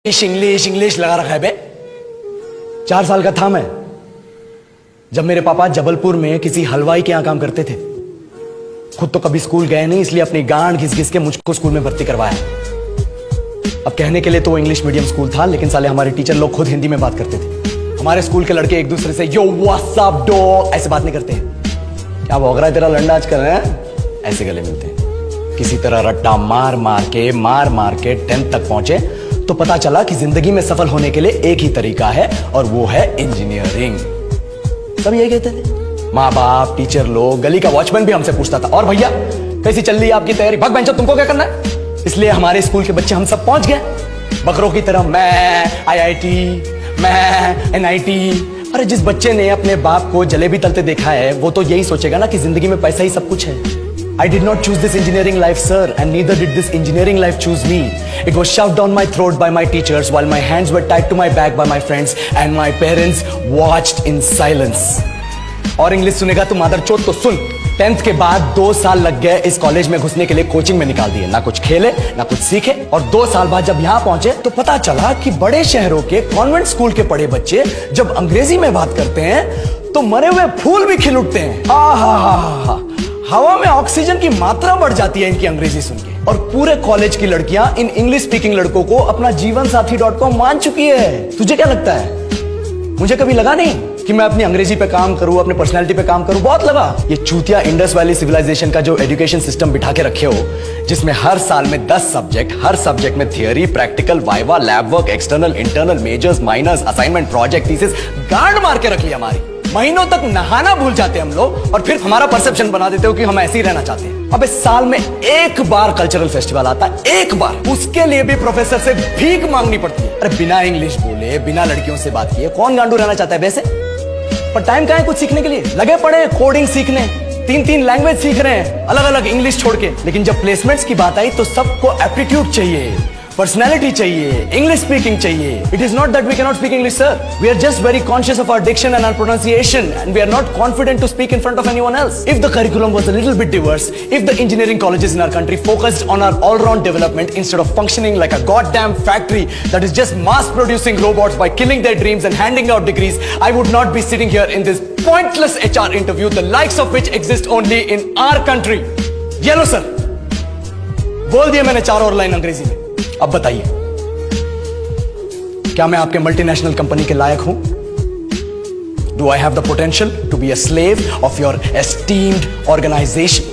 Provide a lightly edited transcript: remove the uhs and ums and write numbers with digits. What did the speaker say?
English English English लगा रखा है बे। 4 साल का था मैं जब मेरे पापा जबलपुर में किसी हलवाई के यहां काम करते थे। खुद तो कभी स्कूल गए नहीं, इसलिए अपनी गांड घिस घिस के मुझको स्कूल में भर्ती करवाया। अब कहने के लिए तो वो इंग्लिश मीडियम स्कूल था, लेकिन साले हमारे टीचर लोग खुद हिंदी में बात करते थे। हमारे स्कूल के लड़के एक दूसरे से यो व्हाट्स अप डॉग ऐसे बात नहीं करते हैं। क्या भौंक रहा है तेरा लंडा आजकल है? ऐसे गले मिलते हैं। किसी तरह रट्टा मार मार के 10th तक पहुंचे तो पता चला कि जिंदगी में सफल होने के लिए एक ही तरीका है और वो है इंजीनियरिंग। सब यही कहते थे। माँ बाप, टीचर लोग, गली का वॉचमैन भी हमसे पूछता था, और भैया कैसी चल रही है आपकी तैयारी? भग बेंचो, तुमको क्या करना है? इसलिए हमारे स्कूल के बच्चे हम सब पहुंच गए बकरों की तरह। मैं IIT, मैं NIT। अरे जिस बच्चे ने अपने बाप को जलेबी तलते देखा है वो तो यही सोचेगा ना कि जिंदगी में पैसा ही सब कुछ है। I did not choose this engineering life, sir, and neither did this engineering life choose me. It was shoved down my throat by my teachers while my hands were tied to my back by my friends and my parents watched in silence. और English सुनेगा तो मादरचोद तो सुन। 10th के बाद 2 साल लग गए इस कॉलेज में घुसने के लिए, कोचिंग में निकाल दिए। ना कुछ खेले ना कुछ सीखे, और 2 साल बाद जब यहाँ पहुंचे तो पता चला कि बड़े शहरों के कॉन्वेंट स्कूल के पढ़े बच्चे जब अंग्रेजी में बात करते हैं तो मरे हुए फूल भी खिल उठते हैं। हा हवा में ऑक्सीजन की मात्रा बढ़ जाती है इनकी अंग्रेजी सुन के। और पूरे कॉलेज की लड़कियां इन इंग्लिश स्पीकिंग लड़कों को अपना जीवन साथी.com मान चुकी है। तुझे क्या लगता है? मुझे कभी लगा नहीं कि मैं अपनी अंग्रेजी पे काम करूं, अपने पर्सनालिटी पे काम करूं। बहुत लगा। ये चूतिया इंडस वैली सिविलाइजेशन का जो एजुकेशन सिस्टम बिठा के रखे हो, जिसमें हर साल में 10 सब्जेक्ट, हर सब्जेक्ट में theory, practical, viva, lab work, external, internal, majors, minors, assignment, project, thesis, गांड मार के रख लिया हमारी। महीनों तक नहाना भूल जाते हम लोग और फिर हमारा परसेप्शन बना देते हो कि हम ऐसे ही रहना चाहते हैं। अबे साल में एक बार कल्चरल फेस्टिवल आता है, एक बार, उसके लिए भी प्रोफेसर से भीख मांगनी पड़ती है। अरे बिना इंग्लिश बोले, बिना लड़कियों से बात किए कौन गांडू रहना चाहता है वैसे? पर टाइम कहाँ है कुछ सीखने के लिए? लगे पड़े कोडिंग सीखने, 3 लैंग्वेज सीख रहे हैं अलग अलग इंग्लिश छोड़ के। लेकिन जब प्लेसमेंट्स की बात आई तो सबको एप्टीट्यूड चाहिए, पर्सनैलिटी चाहिए, इंग्लिश स्पीकिंग चाहिए। It is not that we can not speak English, sir. We are just very conscious of our diction and our pronunciation and we are not confident to speak in front of anyone else. If the curriculum was a little bit diverse, if the engineering colleges in our country focused on our all round development instead of functioning like a goddamn factory that is just mass producing robots by killing their dreams and handing out degrees, I would not be sitting here in this pointless HR interview, the likes of which exist only in our country. ये लो sir, बोल दिया मैंने 4 और line अंग्रेजी में। अब बताइए, क्या मैं आपके मल्टीनेशनल कंपनी के लायक हूं? Do I have the potential to be a slave of your esteemed organization?